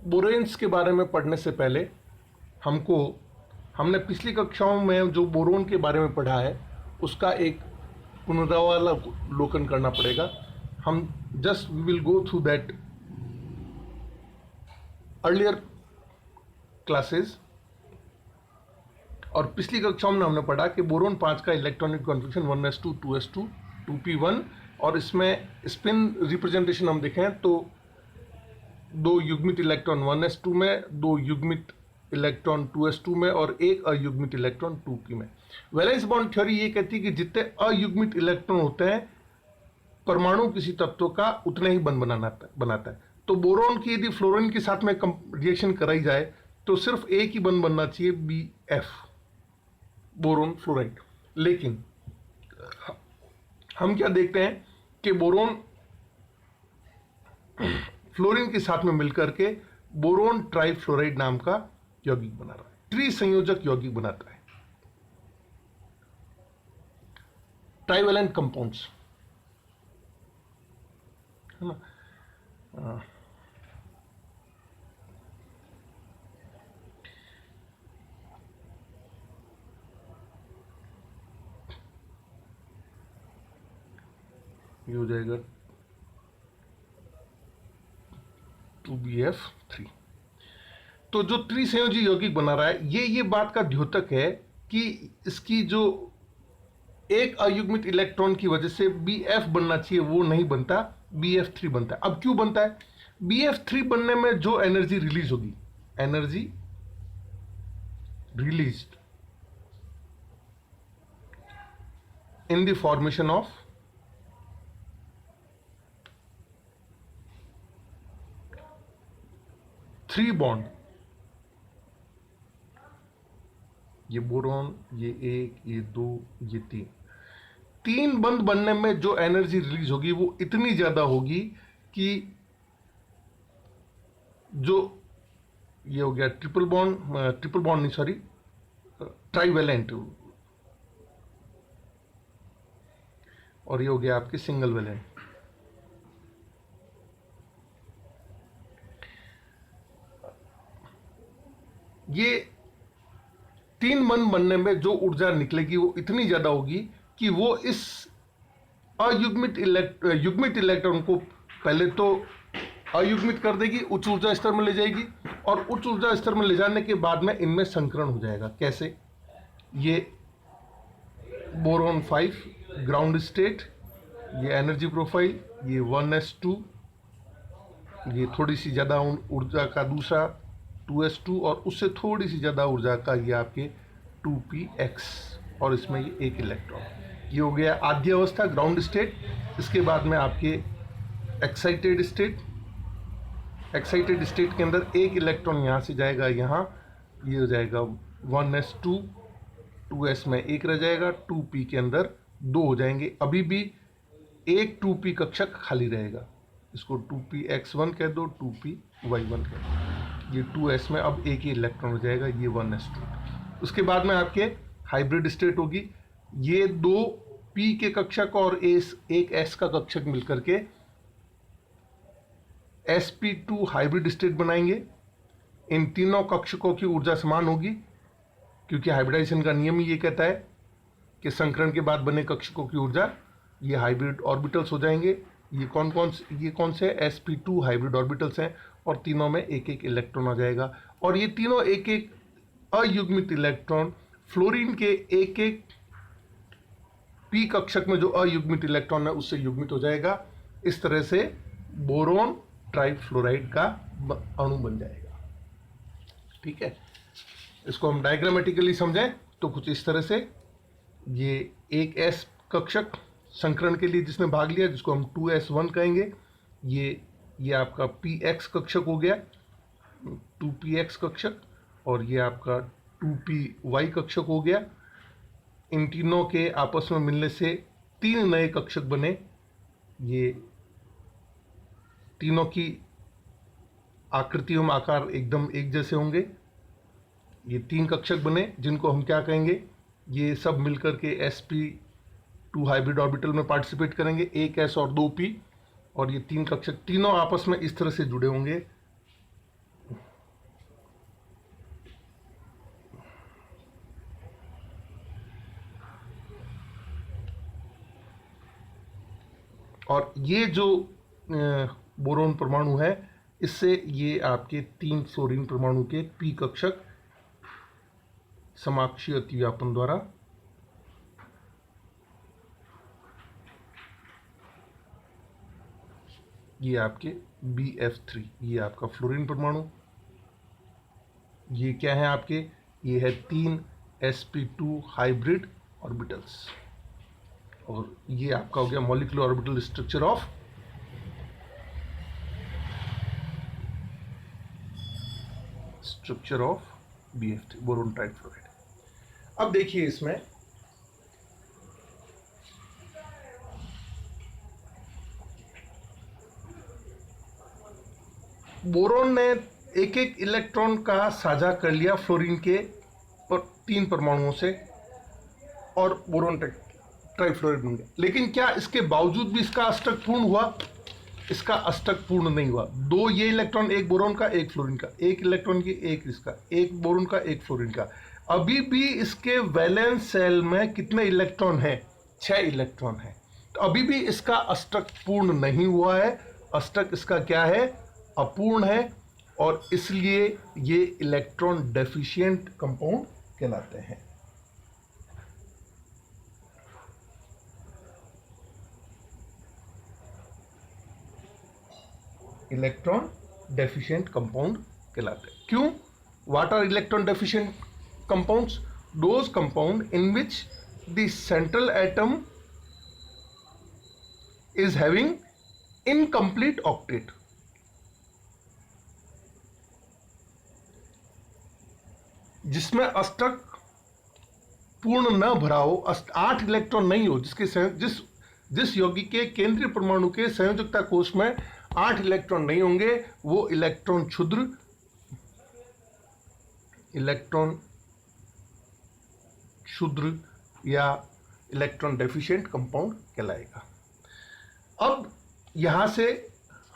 बोरेन्स के बारे में पढ़ने से पहले हमने पिछली कक्षाओं में जो बोरोन के बारे में पढ़ा है उसका एक पुनरावलोकन करना पड़ेगा। हम just we will go through that earlier classes. और पिछली कक्षाओं में हमने पढ़ा कि बोरोन 5 का electronic configuration 1s2 2s2 2p1, और इसमें स्पिन रिप्रेजेंटेशन हम देखें तो 2 युग्मित इलेक्ट्रॉन 1s2 में, 2 युग्मित इलेक्ट्रॉन 2s2 में और 1 अयुग्मित इलेक्ट्रॉन 2p में। वैलेंस बॉन्ड थ्योरी ये कहती है कि जितने अयुग्मित इलेक्ट्रॉन होते हैं परमाणु किसी तत्व का उतने ही बंध बनाता है। तो बोरोन की यदि फ्लोरीन के साथ में रिएक्शन कराई जाए तो सिर्फ एक ही बंध बनना चाहिए, BF, बोरोन फ्लोराइड। लेकिन हम क्या देखते हैं कि बोरोन फ्लोरीन के साथ में मिलकर के बोरोन ट्राइफ्लोराइड नाम का यौगिक बना रहा है, त्रिसंयोजक यौगिक बनाता है। ट्राइवेलेंट कंपाउंड्स, है ना। ये हो जाएगा 2BF3। तो जो त्रिसंयोजी यौगिक बना रहा है ये बात का द्योतक है कि इसकी जो एक अयुग्मित इलेक्ट्रॉन की वजह से BF बनना चाहिए वो नहीं बनता, BF3 बनता है। अब क्यों बनता है? BF3 बनने में जो एनर्जी रिलीज होगी, energy released in the formation of three bond, ये बोरॉन, ये 1, ये 2, ये 3 बंध बनने में जो एनर्जी रिलीज होगी वो इतनी ज्यादा होगी कि जो ये हो गया ट्रिपल बॉन्ड नहीं सॉरी ट्राइवेलेंट, और ये हो गया आपके सिंगल वैलेंट। ये 3 बंध बनने में जो ऊर्जा निकलेगी वो इतनी ज्यादा होगी कि वो इस युग्मित इलेक्ट्रॉन को पहले तो अयुग्मित कर देगी, उच्च ऊर्जा स्तर में ले जाएगी, और उच्च ऊर्जा स्तर में ले जाने के बाद में इनमें संकरण हो जाएगा। कैसे? ये बोरोन 5 ग्राउंड स्टेट, ये एनर्जी प्रोफाइल, ये 1s2, ये थोड़ी सी ज्यादा ऊर्जा का दूसरा 2s2, और उससे थोड़ी सी ज्यादा ऊर्जा का ये आपके 2px, और इसमें ये एक इलेक्ट्रॉन। ये हो गया आद्य अवस्था, ग्राउंड स्टेट। इसके बाद में आपके एक्साइटेड स्टेट, एक्साइटेड स्टेट के अंदर एक इलेक्ट्रॉन यहाँ से जाएगा यहाँ, ये हो जाएगा 1s2, 2s में एक रह जाएगा, 2p के अंदर 2 हो जाएंगे। अभी भी एक 2p कक्षक खाली रहेगा, इसको 2px1 कह दो, 2py1 कह दो। ये 2s में अब एक ही इलेक्ट्रॉन हो जाएगा, ये 1s2। उसके बाद में आपके हाइब्रिड स्टेट होगी, ये 2 p के कक्षक और एक s का कक्षक मिलकर के sp2 हाइब्रिड स्टेट बनाएंगे। इन तीनों कक्षकों की ऊर्जा समान होगी, क्योंकि हाइब्रिडाइजेशन का नियम ही ये कहता है कि संकरण के बाद बने कक्षकों की ऊर्जा ये हाइब्रिड ऑर्बिटल्स हो जाएंगे। ये कौन से sp2 हाइब्रिड ऑर्बिटल्स हैं, और तीनों में एक एक इलेक्ट्रॉन आ जाएगा। और ये तीनों एक एक अयुग्मित इलेक्ट्रॉन फ्लोरीन के एक एक p कक्षक में जो अयुग्मित इलेक्ट्रॉन है उससे युग्मित हो जाएगा। इस तरह से बोरोन ट्राइफ्लोराइड का अणु बन जाएगा। ठीक है, इसको हम डायग्रामेटिकली समझें तो कुछ इस तरह से, ये एक s कक्षक संकरण के लिए जिसने भाग लिया, जिसको हम 2s1 कहेंगे, ये आपका px कक्षक हो गया, 2px कक्षक, और ये आपका 2py कक्षक हो गया। इन तीनों के आपस में मिलने से 3 नए कक्षक बने। ये तीनों की आकृति एवं आकार एकदम एक जैसे होंगे। ये 3 कक्षक बने जिनको हम क्या कहेंगे, ये सब मिलकर के sp2 हाइब्रिड ऑर्बिटल में पार्टिसिपेट करेंगे, एक s और 2p, और ये 3 कक्षक तीनों आपस में इस तरह से जुड़े होंगे और ये जो बोरोन परमाणु है, इससे ये आपके 3 फ्लोरीन परमाणु के पी कक्षक समाक्षीय अतिव्यापन द्वारा ये आपके BF3, ये आपका फ्लोरीन परमाणु, ये क्या है आपके, ये है 3 sp2 हाइब्रिड ऑर्बिटल्स, और ये आपका हो गया molecular orbital structure of BF3 boron trifluoride. अब देखिए इसमें बोरोन ने एक एक इलेक्ट्रॉन का साझा कर लिया फ्लोरीन के और 3 परमाणुओं से, और बोरोन ट्राइफ्लोराइड बन गया। लेकिन क्या इसके बावजूद भी इसका अष्टक पूर्ण हुआ? इसका अष्टक पूर्ण नहीं हुआ। 2 ये इलेक्ट्रॉन, एक बोरोन का एक फ्लोरीन का, एक इलेक्ट्रॉन की एक इसका, एक बोरोन का एक फ्लोरीन का। अभी भी इसके वैलेंस शेल में कितने इलेक्ट्रॉन हैं? 6 इलेक्ट्रॉन हैं। तो अभी भी इसका अष्टक पूर्ण नहीं हुआ है। अष्टक इसका क्या है? अपूर्ण है, और इसलिए ये इलेक्ट्रॉन डेफिशिएंट कंपाउंड कहलाते हैं। इलेक्ट्रॉन डेफिशिएंट कंपाउंड कहलाते हैं। क्यों? What are electron deficient compounds? Those compound in which the central atom is having incomplete octet. जिसमें अष्टक पूर्ण न भरा हो, 8 इलेक्ट्रॉन नहीं हो, जिस यौगिक के केंद्रीय परमाणु के संयोजकता कोश में 8 इलेक्ट्रॉन नहीं होंगे, वो इलेक्ट्रॉन क्षुद्र या इलेक्ट्रॉन डेफिशिएंट कंपाउंड कहलाएगा। अब यहां से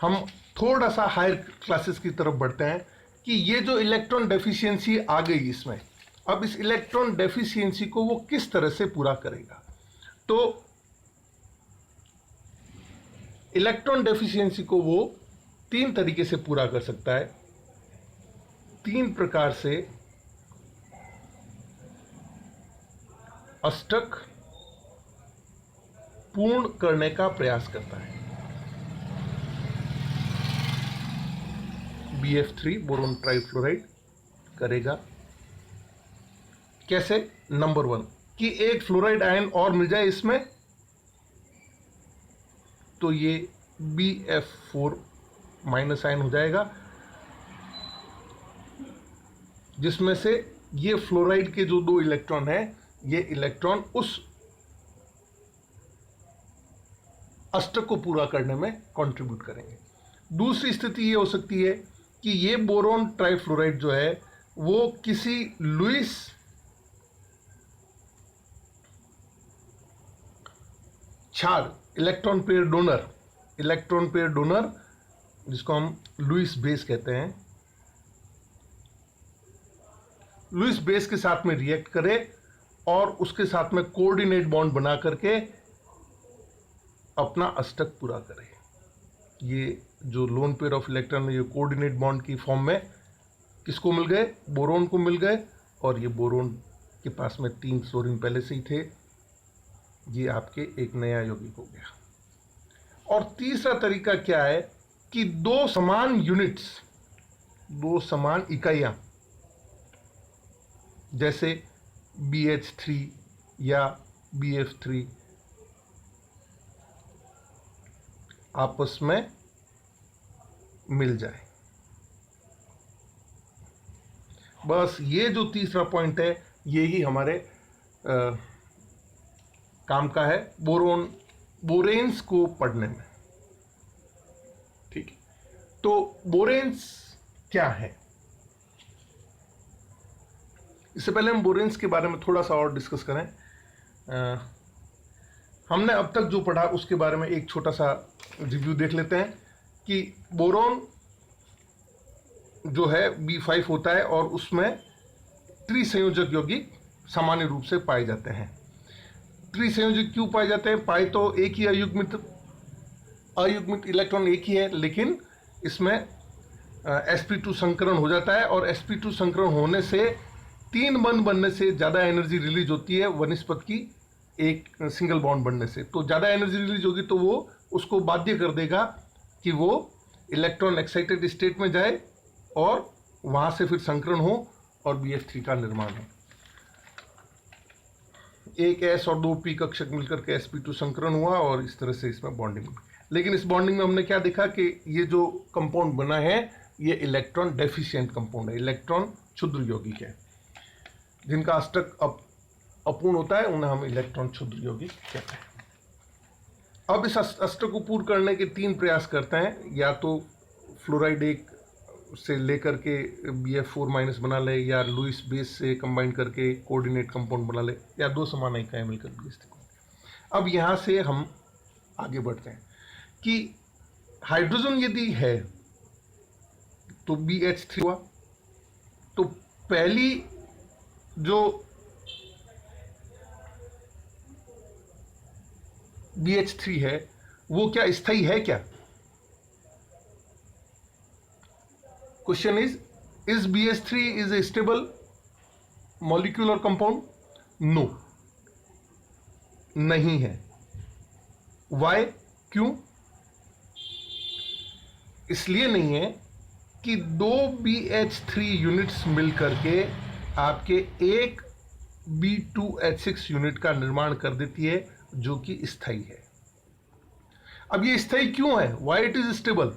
हम थोड़ा सा हायर क्लासेस की तरफ बढ़ते हैं कि ये जो इलेक्ट्रॉन डेफिशिएंसी आ गई इसमें, अब इस इलेक्ट्रॉन डेफिशिएंसी को वो किस तरह से पूरा करेगा? तो इलेक्ट्रॉन डेफिशिएंसी को वो 3 तरीके से पूरा कर सकता है। 3 प्रकार से अष्टक पूर्ण करने का प्रयास करता है। BF3 बोरोन ट्राइफ्लोराइड करेगा। कैसे? नंबर 1 कि एक फ्लोराइड आयन और मिल जाए इसमें, तो ये BF4 माइनस आयन हो जाएगा, जिसमें से ये फ्लोराइड के जो 2 इलेक्ट्रॉन हैं, ये इलेक्ट्रॉन उस अष्टक को पूरा करने में कंट्रीब्यूट करेंगे। दूसरी स्थिति ये हो सकती है कि ये बोरोन ट्राइफ्लोराइड जो है वो किसी लुईस क्षार इलेक्ट्रॉन पेयर डोनर जिसको हम लुईस बेस कहते हैं, लुईस बेस के साथ में रिएक्ट करे और उसके साथ में कोऑर्डिनेट बॉन्ड बना करके अपना अष्टक पूरा करे। ये जो लोन पेयर ऑफ इलेक्ट्रॉन ये कोऑर्डिनेट बॉन्ड की फॉर्म में किसको मिल गए? बोरोन को मिल गए, और ये बोरोन के पास में 3 फ्लोरीन पहले से ही थे, ये आपके एक नया यौगिक हो गया। और तीसरा तरीका क्या है कि 2 समान यूनिट्स, 2 समान इकाइयां, जैसे BH3 या BF3 आपस में मिल जाए। बस ये जो तीसरा पॉइंट है, ये ही हमारे काम का है बोरेन्स को पढ़ने में। ठीक है, तो बोरेन्स क्या है? इससे पहले हम बोरेन्स के बारे में थोड़ा सा और डिस्कस करें। हमने अब तक जो पढ़ा उसके बारे में एक छोटा सा रिव्यू देख लेते हैं कि बोरोन जो है B5 होता है और उसमें त्रिसंयोजक यौगिक सामान्य रूप से पाए जाते हैं। त्रिसंयोजक क्यों पाए जाते हैं? पाए तो एक ही अयुग्मित अयुग्मित इलेक्ट्रॉन एक ही है, लेकिन इसमें sp2 संकरण हो जाता है, और sp2 संकरण होने से 3 बंध बनने से ज़्यादा एनर्जी रिलीज होती है वनस्पत की एक सिंगल बॉन्ड बनने से। तो ज़्यादा एनर्जी रिलीज होगी तो वो उसको बाध्य कर देगा कि वो इलेक्ट्रॉन एक्साइटेड स्टेट में जाए और वहाँ से फिर संकरण हो और BF3 का निर्माण हो। एक S और 2 P कक्षक मिलकर के sp2 संकरण हुआ और इस तरह से इसमें बॉन्डिंग। लेकिन इस बॉन्डिंग में हमने क्या देखा कि ये जो कंपाउंड बना है ये इलेक्ट्रॉन डेफिशिएंट कंपाउंड है, इलेक्ट्रॉन क्षुद्र यौगिक है। जिनका अष्टक अपूर्ण होता है उन्हें हम इलेक्ट्रॉन क्षुद्र यौगिक कहते हैं। अब इस अष्टक को पूर्ण करने के 3 प्रयास करते हैं, या तो फ्लोराइड एक से लेकर के BF4- बना ले, या लुइस बेस से कंबाइन करके कोऑर्डिनेट कंपाउंड बना ले, या 2 समान इकाइयां मिलकर BH3। अब यहाँ से हम आगे बढ़ते हैं कि हाइड्रोजन यदि है तो BH3 हुआ। तो पहली जो BH3 है वो क्या स्थायी है क्या? Question is BH3 is a stable molecule और कंपाउंड? नो, नहीं है। वाई? क्यों? इसलिए नहीं है कि 2 BH3 यूनिट्स मिलकर के आपके एक B2H6 यूनिट का निर्माण कर देती है जो कि स्थायी है। अब ये स्थायी क्यों है? Why it is stable?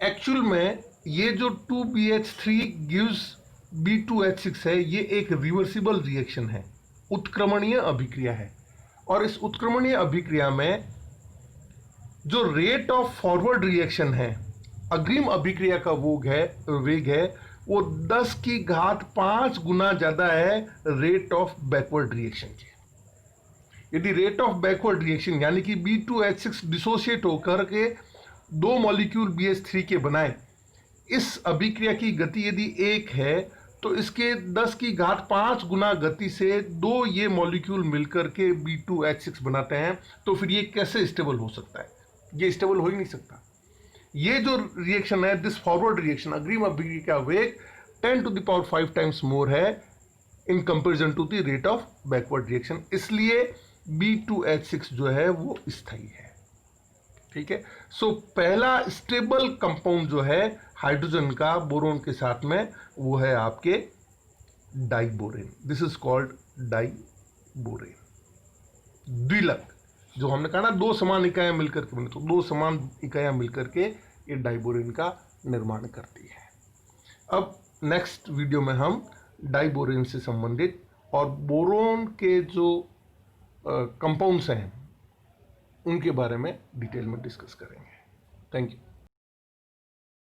Actual में ये जो 2 BH3 गिव्स B2H6 है, ये एक रिवर्सिबल रिएक्शन है, उत्क्रमणीय अभिक्रिया है। और इस उत्क्रमणीय अभिक्रिया में जो रेट ऑफ फॉरवर्ड रिएक्शन है, अग्रिम अभिक्रिया का वेग है वो 10⁵ गुना ज्यादा है रेट ऑफ बैकवर्ड रिएक्शन के। यदि रेट ऑफ बैकवर्ड रिएक्शन यानी कि B2H6 डिसोशिएट होकर के 2 मॉलिक्यूल BH3 के बनाए, इस अभिक्रिया की गति यदि 1 है तो इसके 10⁵ गुना गति से 2 ये मॉलिक्यूल मिलकर के B2H6 बनाते हैं। तो फिर ये कैसे स्टेबल हो सकता है? ये स्टेबल हो ही नहीं सकता। ये जो रिएक्शन है, दिस फॉरवर्ड रिएक्शन, अग्रिम अभिक्रिया का वेग 10⁵ टाइम्स मोर है in comparison to the rate of backward reaction. इसलिए B2H6 जो है वो स्थायी है। ठीक है। सो पहला स्टेबल कंपाउंड जो है हाइड्रोजन का बोरोन के साथ में, वो है आपके diborane. This is called diborane. द्विलक, जो हमने कहा ना 2 समान इकाइयां मिलकर के बने, तो 2 समान इकाइयां मिलकर के ये डाइबोरेन का निर्माण करती है। अब नेक्स्ट वीडियो में हम डाइबोरेन से संबंधित और बोरोन के जो कंपाउंड्स हैं उनके बारे में डिटेल में डिस्कस करेंगे। Thank you.